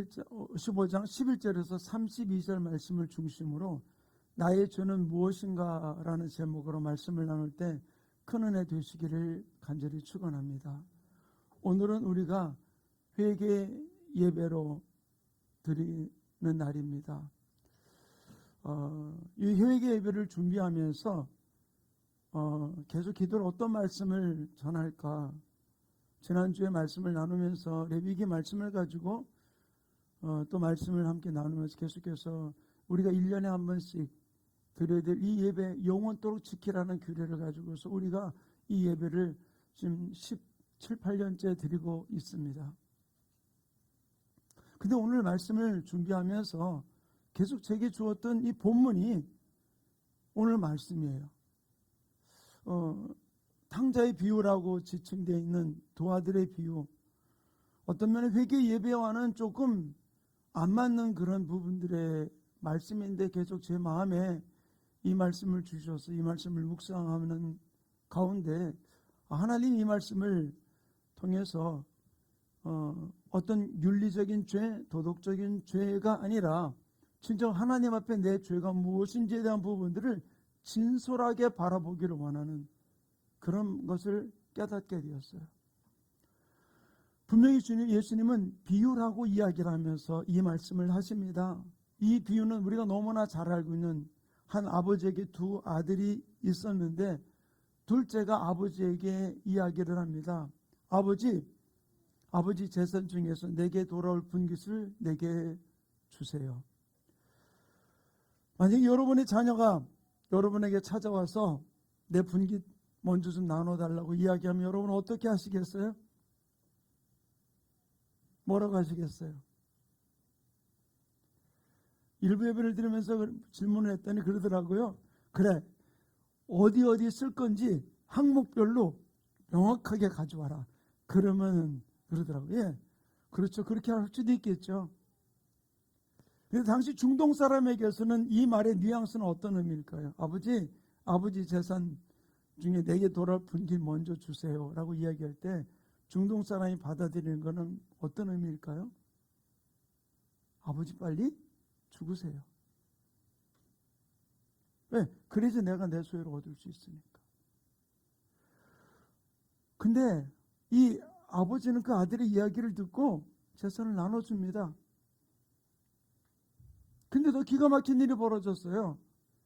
15장 11절에서 32절 말씀을 중심으로 나의 죄는 무엇인가 라는 제목으로 말씀을 나눌 때 큰 은혜 되시기를 간절히 축원합니다. 오늘은 우리가 회개 예배로 드리는 날입니다. 이 회개 예배를 준비하면서 계속 기도로 어떤 말씀을 전할까, 지난주에 말씀을 나누면서 레위기 말씀을 가지고 또 말씀을 함께 나누면서 계속해서 우리가 1년에 한 번씩 드려야 될 이 예배 영원토록 지키라는 규례를 가지고서 우리가 이 예배를 지금 17, 8년째 드리고 있습니다. 근데 오늘 말씀을 준비하면서 계속 제게 주었던 이 본문이 오늘 말씀이에요. 탕자의 비유라고 지칭되어 있는 두 아들의 비유, 어떤 면에 회개 예배와는 조금 안 맞는 그런 부분들의 말씀인데 계속 제 마음에 이 말씀을 주셔서 이 말씀을 묵상하는 가운데 하나님 이 말씀을 통해서 어떤 윤리적인 죄, 도덕적인 죄가 아니라 진정 하나님 앞에 내 죄가 무엇인지에 대한 부분들을 진솔하게 바라보기를 원하는 그런 것을 깨닫게 되었어요. 분명히 예수님은 비유라고 이야기를 하면서 이 말씀을 하십니다. 이 비유는 우리가 너무나 잘 알고 있는 한 아버지에게 두 아들이 있었는데 둘째가 아버지에게 이야기를 합니다. 아버지 재산 중에서 내게 돌아올 분깃을 내게 주세요. 만약에 여러분의 자녀가 여러분에게 찾아와서 내 분깃 먼저 좀 나눠달라고 이야기하면 여러분은 어떻게 하시겠어요? 뭐라고 하시겠어요? 일부 예배를 들으면서 질문을 했더니 그러더라고요. 그래, 어디 쓸 건지 항목별로 명확하게 가져와라. 그러면 그러더라고요. 예, 그렇죠. 그렇게 할 수도 있겠죠. 그런데 당시 중동 사람에게서는 이 말의 뉘앙스는 어떤 의미일까요? 아버지 재산 중에 내게 돌아올 분깃 먼저 주세요 라고 이야기할 때 중동 사람이 받아들이는 것은 어떤 의미일까요? 아버지 빨리 죽으세요. 왜? 그래서 내가 내 소유를 얻을 수 있으니까. 근데 이 아버지는 그 아들의 이야기를 듣고 재산을 나눠줍니다. 근데 더 기가 막힌 일이 벌어졌어요.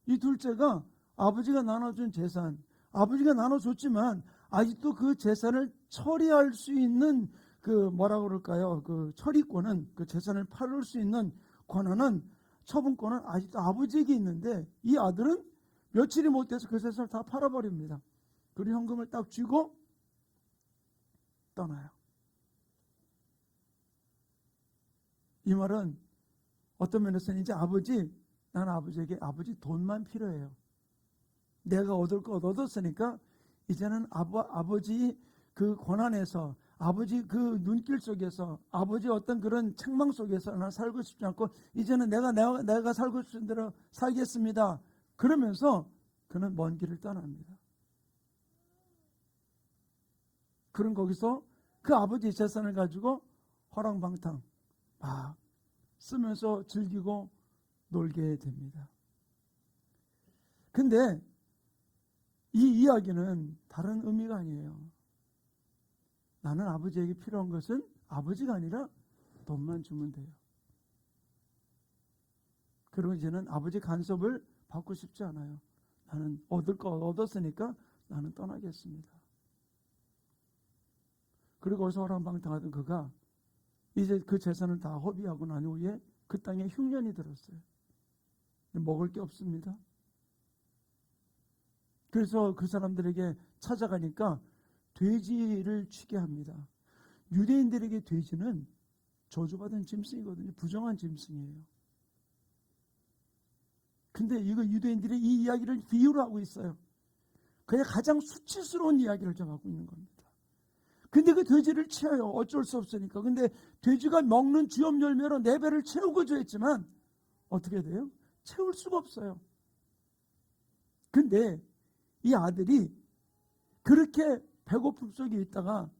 이 둘째가 아버지가 나눠준 재산, 아버지가 나눠줬지만 아직도 그 재산을 처리할 수 있는 그 뭐라 그럴까요? 그 처리권은, 그 재산을 팔을 수 있는 권한은, 처분권은 아직도 아버지에게 있는데 이 아들은 며칠이 못 돼서 그 재산을 다 팔아버립니다. 그리고 현금을 딱 쥐고 떠나요. 이 말은 어떤 면에서는 이제 나는 아버지에게 아버지 돈만 필요해요. 내가 얻을 것 얻었으니까 이제는 아버지 그 권한에서, 아버지 그 눈길 속에서, 아버지 어떤 그런 책망 속에서 난 살고 싶지 않고 이제는 내가 살고 싶은 대로 살겠습니다. 그러면서 그는 먼 길을 떠납니다. 그런 거기서 그 아버지 재산을 가지고 허랑방탕 막 쓰면서 즐기고 놀게 됩니다. 근데 이 이야기는 다른 의미가 아니에요. 나는 아버지에게 필요한 것은 아버지가 아니라 돈만 주면 돼요. 그리고 이제는 아버지 간섭을 받고 싶지 않아요. 나는 얻을 거 얻었으니까 나는 떠나겠습니다. 그리고 어서 허랑방탕하던 그가 이제 그 재산을 다 허비하고 난 후에 그 땅에 흉년이 들었어요. 먹을 게 없습니다. 그래서 그 사람들에게 찾아가니까 돼지를 치게 합니다. 유대인들에게 돼지는 저주받은 짐승이거든요. 부정한 짐승이에요. 근데 이거 유대인들이 이 이야기를 비유로 하고 있어요. 그냥 가장 수치스러운 이야기를 좀 하고 있는 겁니다. 근데 그 돼지를 치어요. 어쩔 수 없으니까. 근데 돼지가 먹는 주염 열매로 내 배를 채우고 했지만 어떻게 돼요? 채울 수가 없어요. 근데 이 아들이 그렇게 배고픔 속에 있다가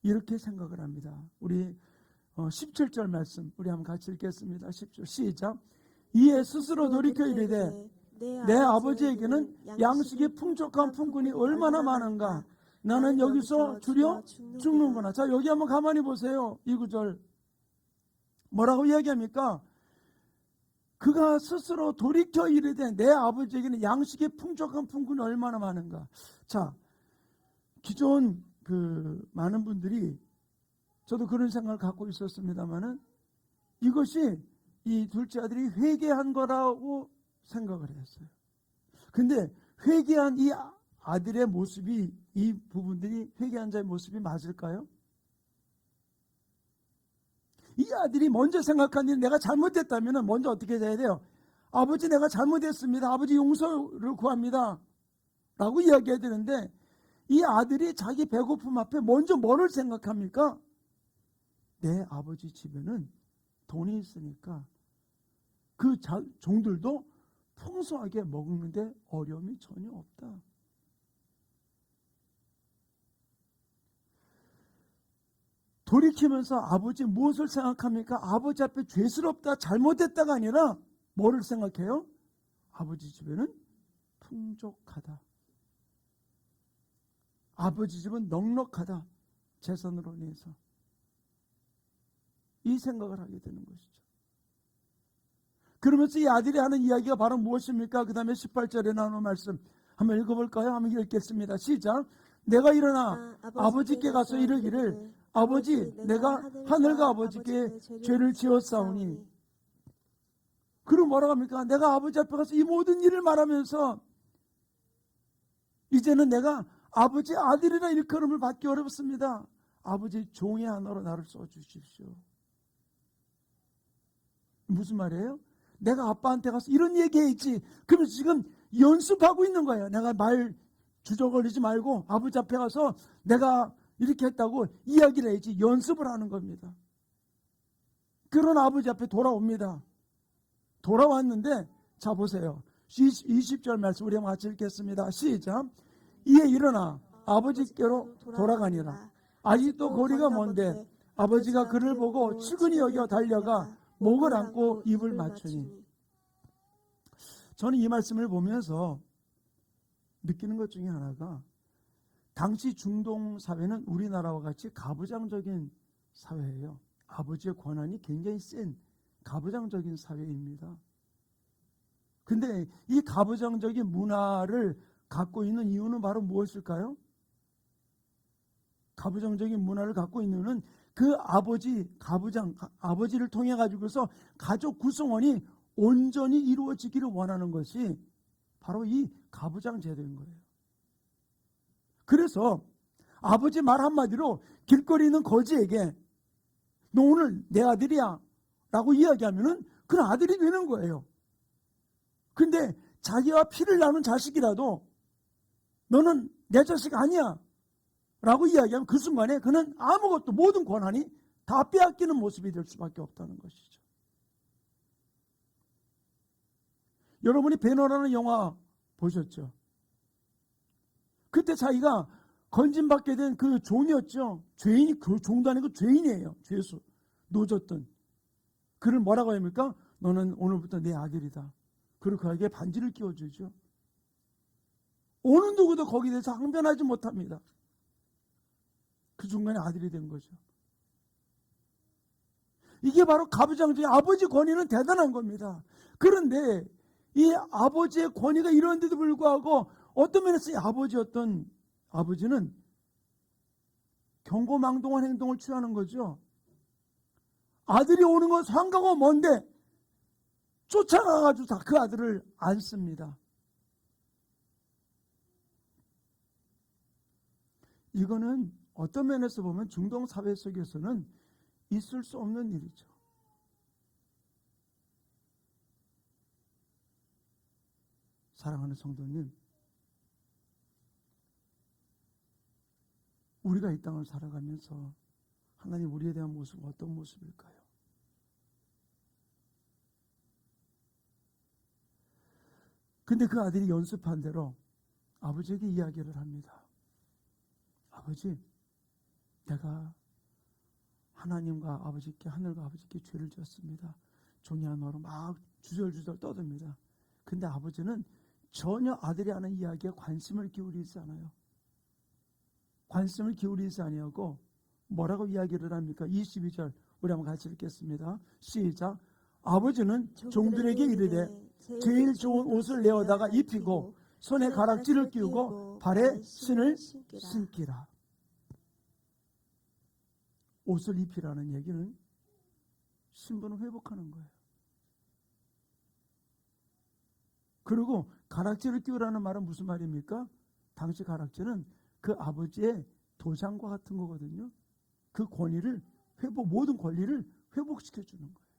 이렇게 생각을 합니다. 우리 17절 말씀 우리 한번 같이 읽겠습니다. 10절 시작. 이에 스스로 돌이켜 이르되 내 아버지에게는 양식이 풍족한 품꾼이 얼마나 많은가. 나는 여기서 줄여 죽는구나. 자, 여기 한번 가만히 보세요. 이 구절 뭐라고 이야기합니까? 그가 스스로 돌이켜 이르되 내 아버지에게는 양식이 풍족한 품꾼이 얼마나 많은가. 자, 기존 많은 분들이, 저도 그런 생각을 갖고 있었습니다만은, 이것이 이 둘째 아들이 회개한 거라고 생각을 했어요. 근데 회개한 이 아들의 모습이, 이 부분들이 회개한 자의 모습이 맞을까요? 이 아들이 먼저 생각한 일, 내가 잘못했다면 먼저 어떻게 해야 돼요? 아버지, 내가 잘못했습니다. 아버지, 용서를 구합니다. 라고 이야기해야 되는데, 이 아들이 자기 배고픔 앞에 먼저 뭐를 생각합니까? 내 아버지 집에는 돈이 있으니까 그 종들도 풍성하게 먹는데 어려움이 전혀 없다. 돌이키면서 아버지 무엇을 생각합니까? 아버지 앞에 죄스럽다, 잘못했다가 아니라 뭐를 생각해요? 아버지 집에는 풍족하다. 아버지 집은 넉넉하다. 재산으로 인해서. 이 생각을 하게 되는 것이죠. 그러면서 이 아들이 하는 이야기가 바로 무엇입니까? 그 다음에 18절에 나오는 말씀 한번 읽어볼까요? 한번 읽겠습니다. 시작. 내가 일어나 아버지께 가서 이르기를 아버지, 내가 하늘과 아버지께 죄를 지었사오니. 그럼 뭐라고 합니까? 내가 아버지 앞에 가서 이 모든 일을 말하면서 이제는 내가 아버지 아들이라 일컬음을 받기 어렵습니다. 아버지 종의 하나로 나를 써주십시오. 무슨 말이에요? 내가 아빠한테 가서 이런 얘기했지. 그러면서 지금 연습하고 있는 거예요. 내가 말 주저거리지 말고 아버지 앞에 가서 내가 이렇게 했다고 이야기를 해야지. 연습을 하는 겁니다. 그런 아버지 앞에 돌아옵니다. 돌아왔는데 자 보세요. 20절 말씀 우리 한번 같이 읽겠습니다. 시작. 이에 일어나 아버지께로 돌아가니라. 아직도 거리가 먼데 아버지가 그를 보고 측은히 여겨 달려가 목을 안고 입을 맞추니. 저는 이 말씀을 보면서 느끼는 것 중에 하나가, 당시 중동 사회는 우리나라와 같이 가부장적인 사회예요. 아버지의 권한이 굉장히 센 가부장적인 사회입니다. 근데 이 가부장적인 문화를 갖고 있는 이유는 바로 무엇일까요? 가부장적인 문화를 갖고 있는 이유는 그 아버지를 통해 가지고서 가족 구성원이 온전히 이루어지기를 원하는 것이 바로 이 가부장 제도인 거예요. 그래서 아버지 말 한마디로 길거리 있는 거지에게 너 오늘 내 아들이야 라고 이야기하면은 그 아들이 되는 거예요. 근데 자기와 피를 나눈 자식이라도 너는 내 자식 아니야 라고 이야기하면 그 순간에 그는 아무것도, 모든 권한이 다 빼앗기는 모습이 될 수밖에 없다는 것이죠. 여러분이 배너라는 영화 보셨죠? 그때 자기가 건진받게 된 그 종이었죠. 죄인이, 그 종도 아니고 죄인이에요. 죄수, 노졌던. 그를 뭐라고 합니까? 너는 오늘부터 내 아들이다. 그리고 그에게 반지를 끼워주죠. 어느 누구도 거기에 대해서 항변하지 못합니다. 그 중간에 아들이 된 거죠. 이게 바로 가부장적인 아버지 권위는 대단한 겁니다. 그런데 이 아버지의 권위가 이런데도 불구하고 어떤 면에서 이 아버지는 경고망동한 행동을 취하는 거죠. 아들이 오는 건 상가고 먼데 쫓아가가지고 다 그 아들을 안습니다. 이거는 어떤 면에서 보면 중동 사회 속에서는 있을 수 없는 일이죠. 사랑하는 성도님, 우리가 이 땅을 살아가면서 하나님 우리에 대한 모습은 어떤 모습일까요? 근데 그 아들이 연습한 대로 아버지에게 이야기를 합니다. 아버지, 내가 하나님과 아버지께, 하늘과 아버지께 죄를 지었습니다. 종이 하나로 막 주절주절 떠듭니다. 근데 아버지는 전혀 아들이 하는 이야기에 관심을 기울이지 않아요. 관심을 기울이지 아니하고 뭐라고 이야기를 합니까? 22절 우리 한번 같이 읽겠습니다. 시작. 아버지는 종들에게 이르되 제일 좋은 옷을 내어다가 입히고 손에 가락지를 끼우고 발에 신을 신기라. 옷을 입히라는 얘기는 신분을 회복하는 거예요. 그리고 가락지를 끼우라는 말은 무슨 말입니까? 당시 가락지는 그 아버지의 도장과 같은 거거든요. 그 권위를 모든 권리를 회복시켜 주는 거예요.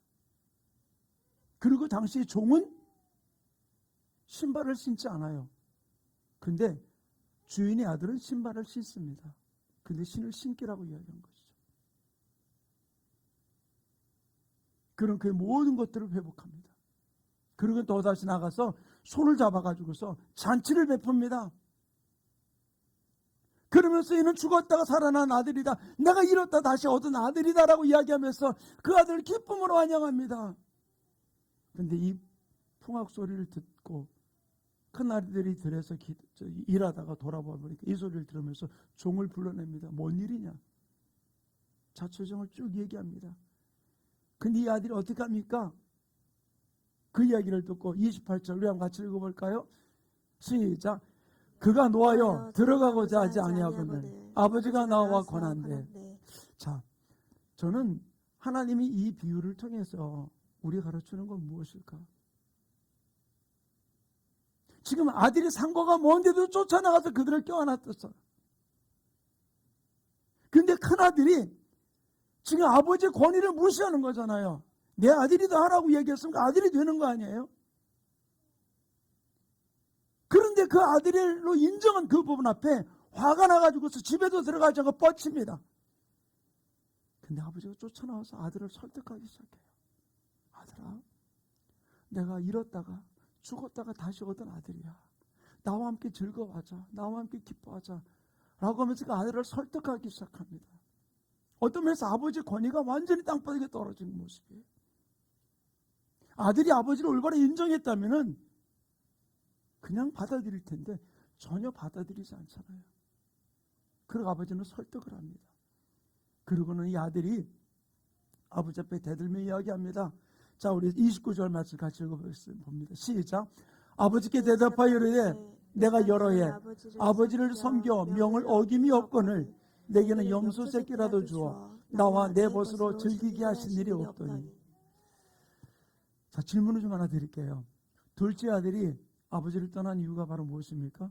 그리고 당시 종은 신발을 신지 않아요. 근데 주인의 아들은 신발을 신습니다. 근데 신을 신기라고 이야기한 것이죠. 그런 그 모든 것들을 회복합니다. 그리고 또다시 나가서 손을 잡아가지고서 잔치를 베풉니다. 그러면서 이는 죽었다가 살아난 아들이다. 내가 잃었다 다시 얻은 아들이다라고 이야기하면서 그 아들을 기쁨으로 환영합니다. 그런데 이 풍악 소리를 듣고 큰아들이 들에서 일하다가 돌아봐 보니까 이 소리를 들으면서 종을 불러냅니다. 뭔 일이냐? 자초정을 쭉 얘기합니다. 근데 이 아들이 어떻게 합니까? 그 이야기를 듣고 28절 우리 한번 같이 읽어볼까요? 시작. 그가 놓아여 들어가고자 하지 아니하거늘 아버지가 나와 권한대. 자, 저는 하나님이 이 비유를 통해서 우리 가르치는 건 무엇일까? 지금 아들이 상고가 먼데도 쫓아나가서 그들을 껴안았었어. 근데 큰아들이 지금 아버지의 권위를 무시하는 거잖아요. 내 아들이다 하라고 얘기했으니까 아들이 되는 거 아니에요? 그런데 그 아들로 인정한 그 부분 앞에 화가 나가지고서 집에도 들어가지 않고 뻗칩니다. 근데 아버지가 쫓아나와서 아들을 설득하기 시작해요. 아들아, 내가 잃었다가 죽었다가 다시 얻은 아들이야. 나와 함께 즐거워하자. 나와 함께 기뻐하자. 라고 하면서 그 아들을 설득하기 시작합니다. 어떤 면에서 아버지의 권위가 완전히 땅바닥에 떨어지는 모습이에요. 아들이 아버지를 올바로 인정했다면 그냥 받아들일 텐데 전혀 받아들이지 않잖아요. 그리고 아버지는 설득을 합니다. 그리고는 이 아들이 아버지 앞에 대들며 이야기합니다. 자, 우리 29절 말씀 같이 읽어보겠습니다. 시작. 아버지께 대답하여 이르되 내가 여러 해 아버지를 섬겨 명을 어김이 없거늘 내게는 염소 새끼라도 주어 나와 내 벗으로 즐기게 하신 일이 없더니. 자, 질문을 좀 하나 드릴게요. 둘째 아들이 아버지를 떠난 이유가 바로 무엇입니까?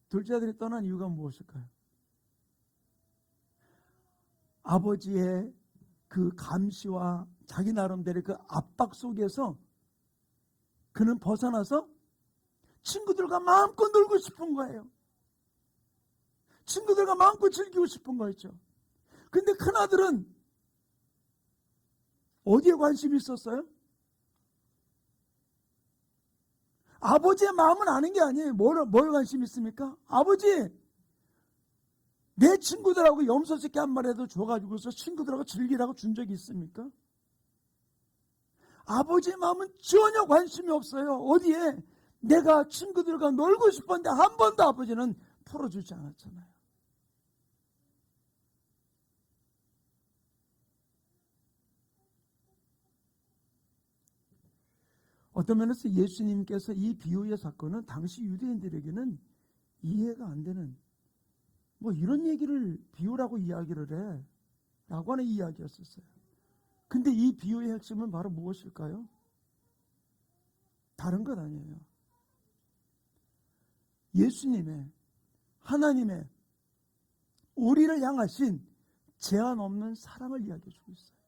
둘째 아들이 떠난 이유가 무엇일까요? 아버지의 그 감시와 자기 나름대로 그 압박 속에서 그는 벗어나서 친구들과 마음껏 놀고 싶은 거예요. 친구들과 마음껏 즐기고 싶은 거였죠. 근데 큰아들은 어디에 관심이 있었어요? 아버지의 마음은 아는 게 아니에요. 뭘 관심이 있습니까? 아버지, 내 친구들하고 염소 새끼 한 마리라도 줘가지고서 친구들하고 즐기라고 준 적이 있습니까? 아버지의 마음은 전혀 관심이 없어요. 어디에? 내가 친구들과 놀고 싶었는데 한 번도 아버지는 풀어주지 않았잖아요. 어떤 면에서 예수님께서 이 비유의 사건은 당시 유대인들에게는 이해가 안 되는 뭐 이런 얘기를 비유라고 이야기를 해 라고 하는 이야기였었어요. 근데 이 비유의 핵심은 바로 무엇일까요? 다른 것 아니에요. 예수님의 하나님의 우리를 향하신 제한 없는 사랑을 이야기해 주고 있어요.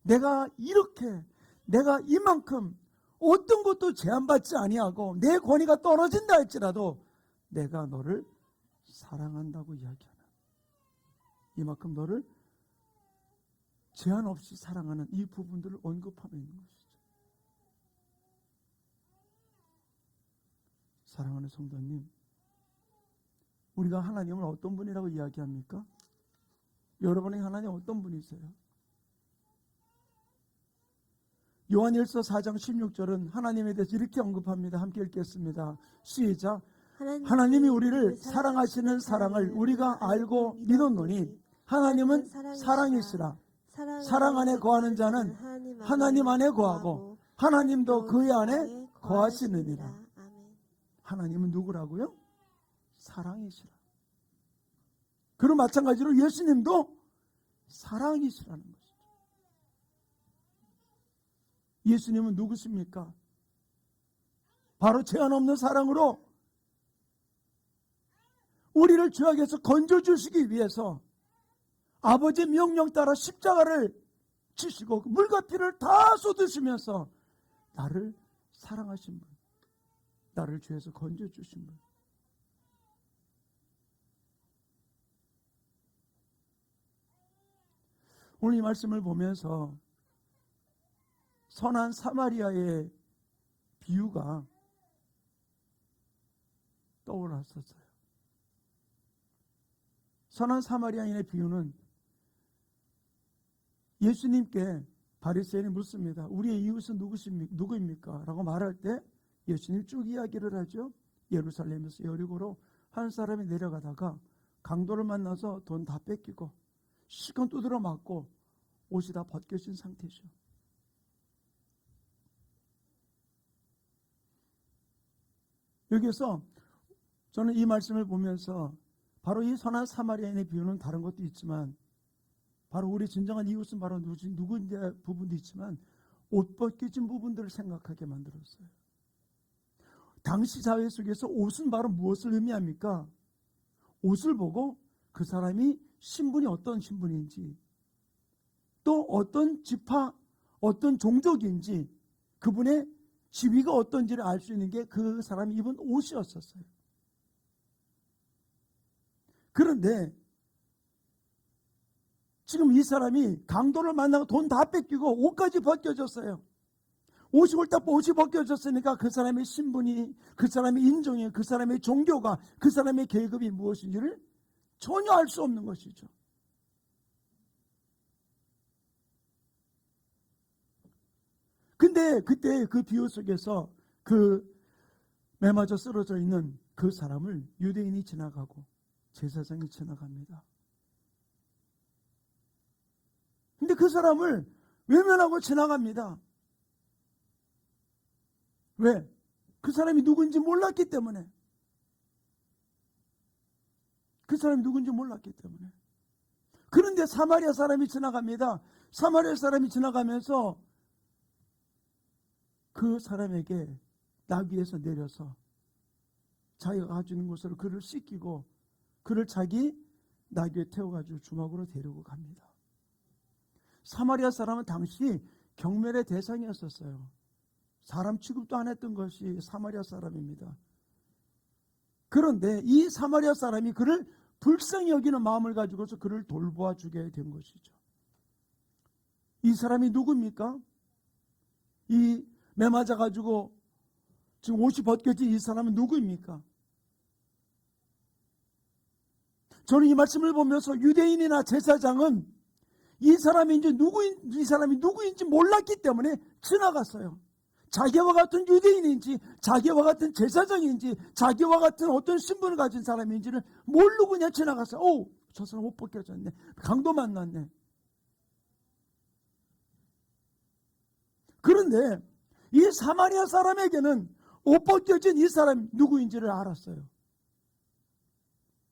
내가 이만큼 어떤 것도 제한받지 아니하고 내 권위가 떨어진다 할지라도 내가 너를 사랑한다고 이야기하는, 이만큼 너를 제한 없이 사랑하는 이 부분들을 언급하고 있는 것이죠. 사랑하는 성도님, 우리가 하나님을 어떤 분이라고 이야기합니까? 여러분의 하나님 어떤 분이세요? 요한일서 4장 16절은 하나님에 대해서 이렇게 언급합니다. 함께 읽겠습니다. 시작. 하나님이 우리를 사랑하시는 사랑을 우리가 알고 믿었노니 하나님은 사랑이시라. 사랑 안에 거하는 자는 하나님 안에 거하고 하나님도 그의 안에 거하시느니라. 하나님은 누구라고요? 사랑이시라. 그럼 마찬가지로 예수님도 사랑이시라는 것이죠. 예수님은 누구십니까? 바로 제한 없는 사랑으로 우리를 죄악에서 건져주시기 위해서 아버지의 명령 따라 십자가를 지시고 물과 피를 다 쏟으시면서 나를 사랑하신 분, 나를 죄에서 건져주신 분. 오늘 이 말씀을 보면서 선한 사마리아의 비유가 떠올랐었어요. 선한 사마리아인의 비유는 예수님께 바리새인이 묻습니다. 우리의 이웃은 누구입니까? 라고 말할 때 예수님 쭉 이야기를 하죠. 예루살렘에서 여리고로 한 사람이 내려가다가 강도를 만나서 돈 다 뺏기고 실컷 두드려 맞고 옷이 다 벗겨진 상태죠. 여기서 저는 이 말씀을 보면서 바로 이 선한 사마리아인의 비유는 다른 것도 있지만 바로 우리 진정한 이웃은 바로 누구인지 부분도 있지만 옷 벗겨진 부분들을 생각하게 만들었어요. 당시 사회 속에서 옷은 바로 무엇을 의미합니까? 옷을 보고 그 사람이 신분이 어떤 신분인지 또 어떤 지파, 어떤 종족인지 그분의 지위가 어떤지를 알 수 있는 게 그 사람이 입은 옷이었었어요. 그런데 지금 이 사람이 강도를 만나고 돈 다 뺏기고 옷까지 벗겨졌어요. 옷이 벗겨졌으니까 그 사람의 신분이, 그 사람의 인종이, 그 사람의 종교가, 그 사람의 계급이 무엇인지를 전혀 알 수 없는 것이죠. 근데 그때 그 비유 속에서 그 매맞아 쓰러져 있는 그 사람을 유대인이 지나가고 제사장이 지나갑니다. 근데 그 사람을 외면하고 지나갑니다. 왜? 그 사람이 누군지 몰랐기 때문에. 그 사람이 누군지 몰랐기 때문에. 그런데 사마리아 사람이 지나갑니다. 사마리아 사람이 지나가면서 그 사람에게 나귀에서 내려서 자기가 가지고 있는 곳으로 그를 씻기고 그를 자기 나귀에 태워가지고 주막으로 데리고 갑니다. 사마리아 사람은 당시 경멸의 대상이었었어요. 사람 취급도 안 했던 것이 사마리아 사람입니다. 그런데 이 사마리아 사람이 그를 불쌍히 여기는 마음을 가지고서 그를 돌보아 주게 된 것이죠. 이 사람이 누굽니까? 이 매맞아 가지고 지금 옷이 벗겨진 이 사람은 누구입니까? 저는 이 말씀을 보면서 유대인이나 제사장은 이 사람이 누구인지 몰랐기 때문에 지나갔어요. 자기와 같은 유대인인지 자기와 같은 제사장인지 자기와 같은 어떤 신분을 가진 사람인지를 모르고 그냥 지나갔어요. 오, 저 사람 옷 벗겨졌네. 강도 만났네. 그런데 이 사마리아 사람에게는 옷 벗겨진 이 사람이 누구인지를 알았어요.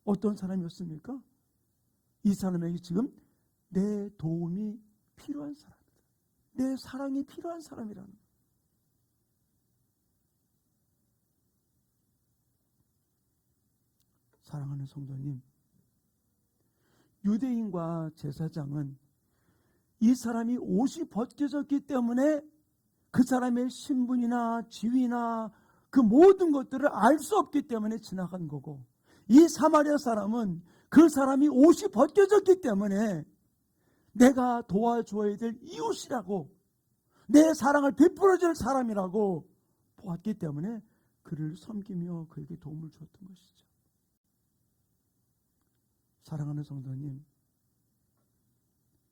어떤 사람이었습니까? 이 사람에게 지금 내 도움이 필요한 사람이다. 내 사랑이 필요한 사람이라는 거예요. 사랑하는 성도님, 유대인과 제사장은 이 사람이 옷이 벗겨졌기 때문에 그 사람의 신분이나 지위나 그 모든 것들을 알 수 없기 때문에 지나간 거고, 이 사마리아 사람은 그 사람이 옷이 벗겨졌기 때문에 내가 도와줘야 될 이웃이라고, 내 사랑을 베풀어줄 사람이라고 보았기 때문에 그를 섬기며 그에게 도움을 줬던 것이죠. 사랑하는 성도님,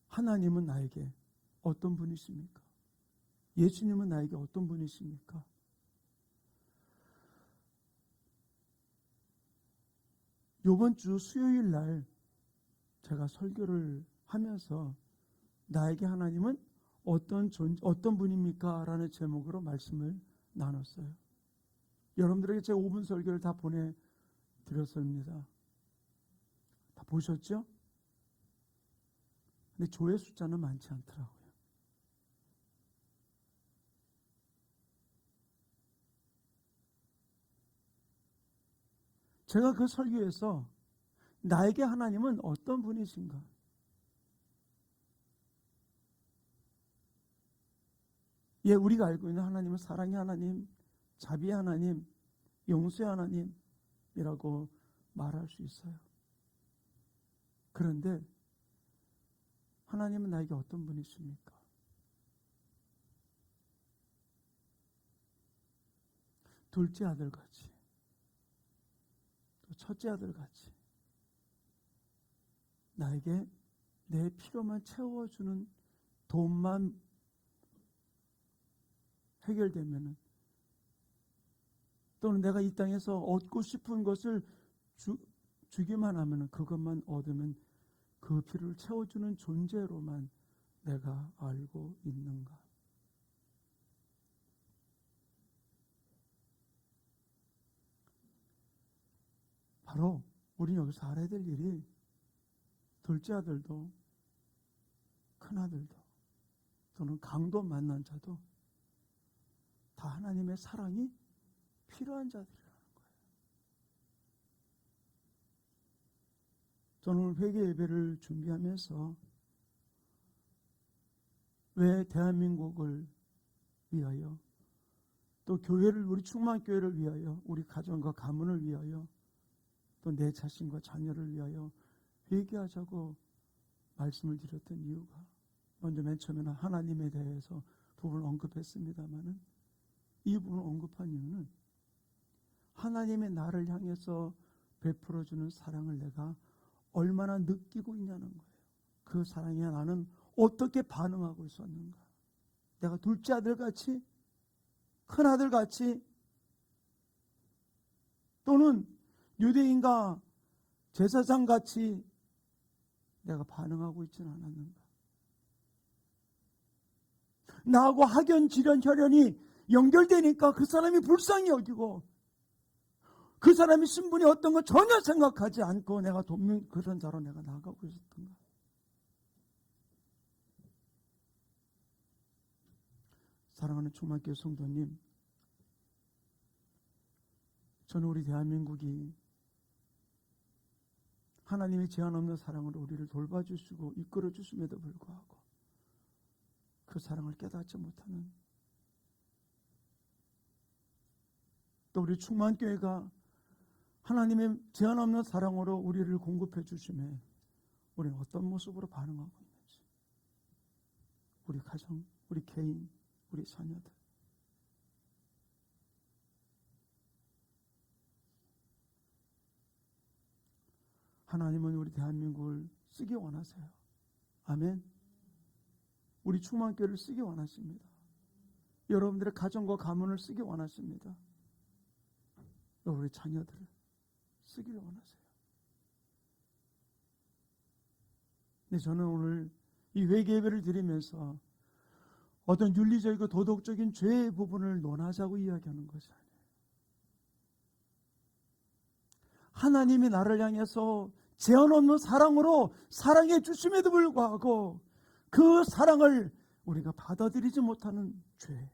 하나님은 나에게 어떤 분이십니까? 예수님은 나에게 어떤 분이십니까? 이번 주 수요일 날 제가 설교를 하면서 나에게 하나님은 어떤 분입니까? 라는 제목으로 말씀을 나눴어요. 여러분들에게 제가 5분 설교를 다 보내드렸습니다. 다 보셨죠? 근데 조회 숫자는 많지 않더라고요. 제가 그 설교에서 나에게 하나님은 어떤 분이신가? 예, 우리가 알고 있는 하나님은 사랑의 하나님, 자비의 하나님, 용서의 하나님이라고 말할 수 있어요. 그런데 하나님은 나에게 어떤 분이십니까? 둘째 아들같이, 또 첫째 아들같이 나에게 내 필요만 채워주는, 돈만 해결되면은, 또는 내가 이 땅에서 얻고 싶은 것을 주기만 하면은, 그것만 얻으면 그 필요를 채워주는 존재로만 내가 알고 있는가? 바로 우리 여기서 알아야 될 일이, 둘째 아들도 큰 아들도 또는 강도 만난 자도 다 하나님의 사랑이 필요한 자들이라는 거예요. 저는 오늘 회개 예배를 준비하면서 왜 대한민국을 위하여, 또 교회를, 우리 충만교회를 위하여, 우리 가정과 가문을 위하여, 또 내 자신과 자녀를 위하여 회개하자고 말씀을 드렸던 이유가, 먼저 맨 처음에는 하나님에 대해서 부분을 언급했습니다마는, 이 부분을 언급한 이유는 하나님의 나를 향해서 베풀어주는 사랑을 내가 얼마나 느끼고 있냐는 거예요. 그 사랑에 나는 어떻게 반응하고 있었는가? 내가 둘째 아들같이, 큰 아들같이, 또는 유대인과 제사장같이 내가 반응하고 있지는 않았는가? 나하고 학연, 지련, 혈연이 연결되니까 그 사람이 불쌍히 여기고, 그 사람이 신분이 어떤 거 전혀 생각하지 않고 내가 돕는 그런 자로 내가 나아가고 있었던가? 사랑하는 충만교회 성도님, 저는 우리 대한민국이 하나님의 제한 없는 사랑으로 우리를 돌봐주시고 이끌어 주심에도 불구하고 그 사랑을 깨닫지 못하는, 또 우리 충만교회가 하나님의 제한 없는 사랑으로 우리를 공급해 주심에 우리는 어떤 모습으로 반응하고 있는지, 우리 가정, 우리 개인, 우리 자녀들, 하나님은 우리 대한민국을 쓰기 원하세요. 아멘. 우리 충만교회를 쓰기 원하십니다. 여러분들의 가정과 가문을 쓰기 원하십니다. 우리 자녀들을 쓰기를 원하세요. 근데 저는 오늘 이 회개 예배를 드리면서 어떤 윤리적이고 도덕적인 죄의 부분을 논하자고 이야기하는 것이 아니에요. 하나님이 나를 향해서 제한 없는 사랑으로 사랑해 주심에도 불구하고 그 사랑을 우리가 받아들이지 못하는 죄,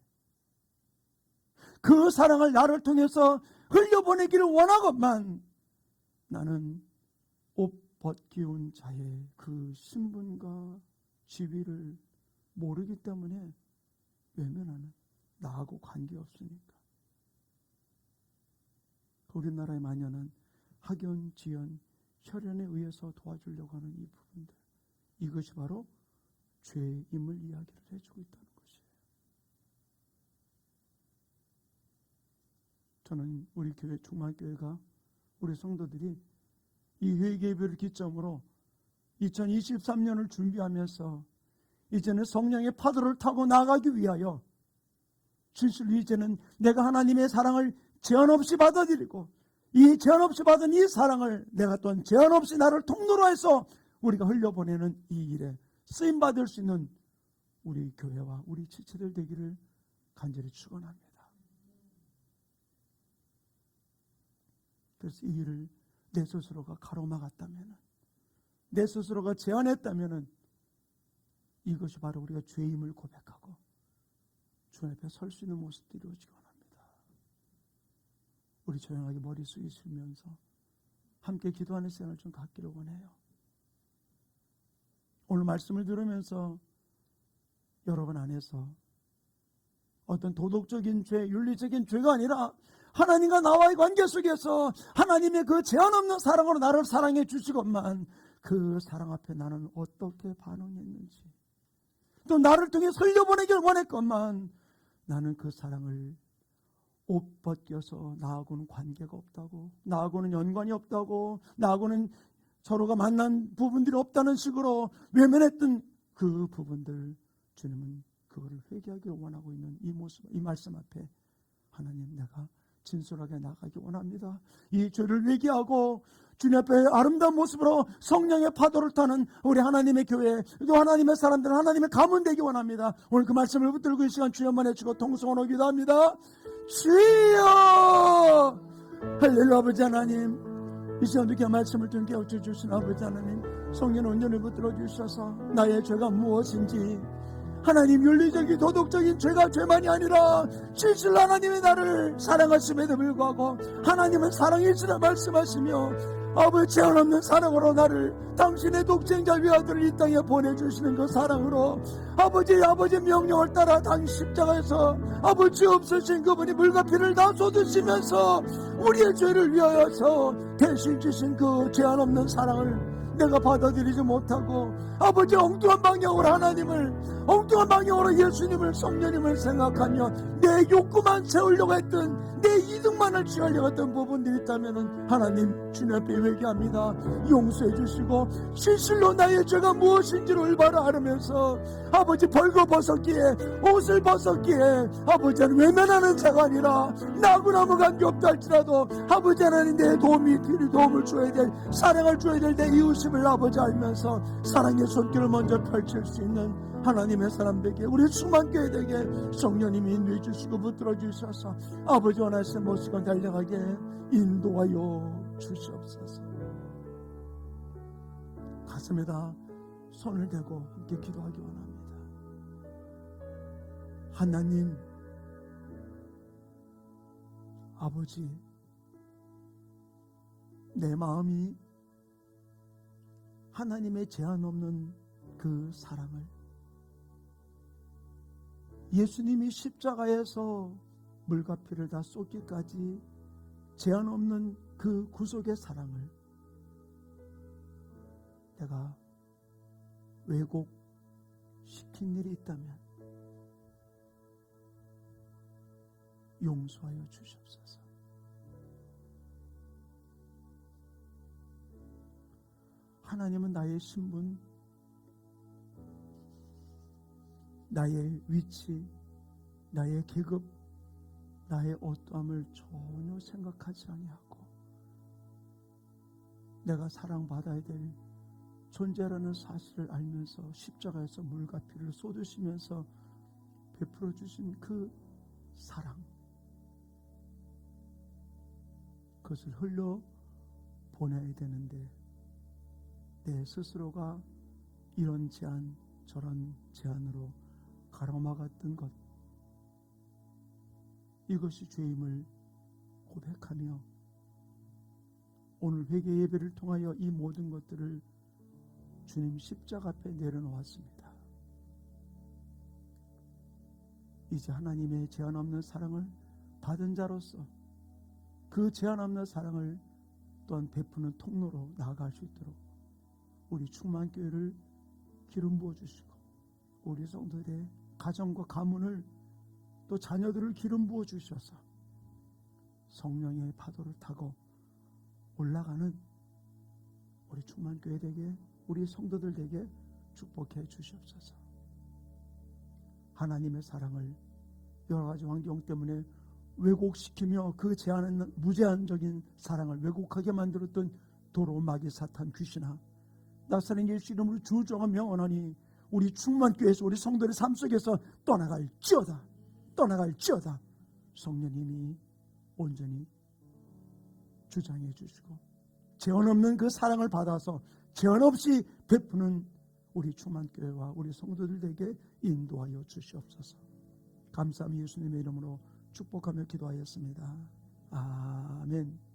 그 사랑을 나를 통해서 흘려보내기를 원하건만 나는 옷 벗기운 자의 그 신분과 지위를 모르기 때문에 외면하는, 나하고 관계없으니까. 우리나라의 마녀는 학연, 지연, 혈연에 의해서 도와주려고 하는 이 부분들, 이것이 바로 죄임을 이야기를 해주고 있다는 것이에요. 저는 우리 교회, 충만교회가, 우리 성도들이 이 회개예배를 기점으로 2023년을 준비하면서 이제는 성령의 파도를 타고 나가기 위하여 진실로 이제는 내가 하나님의 사랑을 제한 없이 받아들이고 이 제한 없이 받은 이 사랑을 내가 또한 제한 없이 나를 통로로 해서 우리가 흘려보내는 이 일에 쓰임받을 수 있는 우리 교회와 우리 지체들 되기를 간절히 축원합니다. 그래서 이 일을 내 스스로가 가로막았다면, 내 스스로가 제한했다면 이것이 바로 우리가 죄임을 고백하고 주 앞에 설 수 있는 모습들이 이루어지기 원합니다. 우리 조용하게 머리 숙이시면서 함께 기도하는 시간을 좀 갖기를 원해요. 오늘 말씀을 들으면서 여러분 안에서 어떤 도덕적인 죄, 윤리적인 죄가 아니라 하나님과 나와의 관계 속에서 하나님의 그 제한 없는 사랑으로 나를 사랑해 주시건만 그 사랑 앞에 나는 어떻게 반응했는지, 또 나를 통해 흘려보내길 원했건만 나는 그 사랑을 옷 벗겨서 나하고는 관계가 없다고, 나하고는 연관이 없다고, 나하고는 서로가 만난 부분들이 없다는 식으로 외면했던 그 부분들, 주님은 그거를 회개하기를 원하고 있는 이 모습, 이 말씀 앞에 하나님, 내가 진솔하게 나가기 원합니다. 이 죄를 회개하고 주님 앞에 아름다운 모습으로 성령의 파도를 타는 우리 하나님의 교회, 또 하나님의 사람들, 하나님의 가문 되기 원합니다. 오늘 그 말씀을 붙들고 이 시간 주여만 해주고 통성으로 기도합니다. 주여! 할렐루야. 아버지 하나님, 이 시간 이렇게 말씀을 좀 깨우쳐 주신 아버지 하나님, 성령 온전히 붙들어 주셔서 나의 죄가 무엇인지, 하나님 윤리적인 도덕적인 죄가 죄만이 아니라 진실로 하나님의 나를 사랑하심에도 불구하고 하나님은 사랑이시라 말씀하시며 아버지 제한 없는 사랑으로 나를 당신의 독생자 위아들을 이 땅에 보내주시는 그 사랑으로 아버지 명령을 따라 당신 십자가에서 아버지 없으신 그분이 물과 피를 다 쏟으시면서 우리의 죄를 위하여서 대신 주신 그 제한 없는 사랑을 내가 받아들이지 못하고 아버지 엉뚱한 방향으로 하나님을, 엉뚱한 방향으로 예수님을, 성령님을 생각하며 내 욕구만 채우려고 했던, 내 이득만을 취하려고 했던 부분들이 있다면 하나님 주님 앞에 회개합니다. 용서해 주시고 진실로 나의 죄가 무엇인지를 올바로 알으면서 아버지 벌거벗었기에, 옷을 벗었기에 아버지는 외면하는 자가 아니라 나하고 아무 관계없다 할지라도 아버지 하나님 내 도움을 줘야 될, 사랑을 줘야 될 내 이웃임을 아버지 알면서 사랑의 손길을 먼저 펼칠 수 있는 하나님의 사람들에게, 우리 충만교회에게 성령님이 인도해 주시고 붙들어 주셔서 아버지 원하시는 모습을 달려가게 인도하여 주시옵소서. 가슴에다 손을 대고 함께 기도하기 원합니다. 하나님, 아버지, 내 마음이 하나님의 제한 없는 그 사랑을, 예수님이 십자가에서 물과 피를 다 쏟기까지 제한 없는 그 구속의 사랑을 내가 왜곡시킨 일이 있다면 용서하여 주시옵소서. 하나님은 나의 신분, 나의 위치, 나의 계급, 나의 어떠함을 전혀 생각하지 아니하고 내가 사랑받아야 될 존재라는 사실을 알면서 십자가에서 물과 피를 쏟으시면서 베풀어 주신 그 사랑, 그것을 흘려 보내야 되는데 내 스스로가 이런 제한 저런 제한으로 가로막았던 것, 이것이 죄임을 고백하며 오늘 회개 예배를 통하여 이 모든 것들을 주님 십자가 앞에 내려놓았습니다. 이제 하나님의 제한 없는 사랑을 받은 자로서 그 제한 없는 사랑을 또한 베푸는 통로로 나아갈 수 있도록 우리 충만교회를 기름 부어주시고 우리 성도들의 가정과 가문을 또 자녀들을 기름 부어주셔서 성령의 파도를 타고 올라가는 우리 충만교회 되게, 우리 성도들 되게 축복해 주시옵소서. 하나님의 사랑을 여러 가지 환경 때문에 왜곡시키며 그 제한은 무제한적인 사랑을 왜곡하게 만들었던 도로 마귀 사탄 귀신아, 나사렛 예수 이름으로 주저하며 명하노니 우리 충만교회에서 우리 성도의 삶 속에서 떠나갈지어다. 성령님이 온전히 주장해 주시고 제한 없는 그 사랑을 받아서 제한 없이 베푸는 우리 충만교회와 우리 성도들에게 인도하여 주시옵소서. 감사함이 예수님의 이름으로 축복하며 기도하였습니다. 아멘.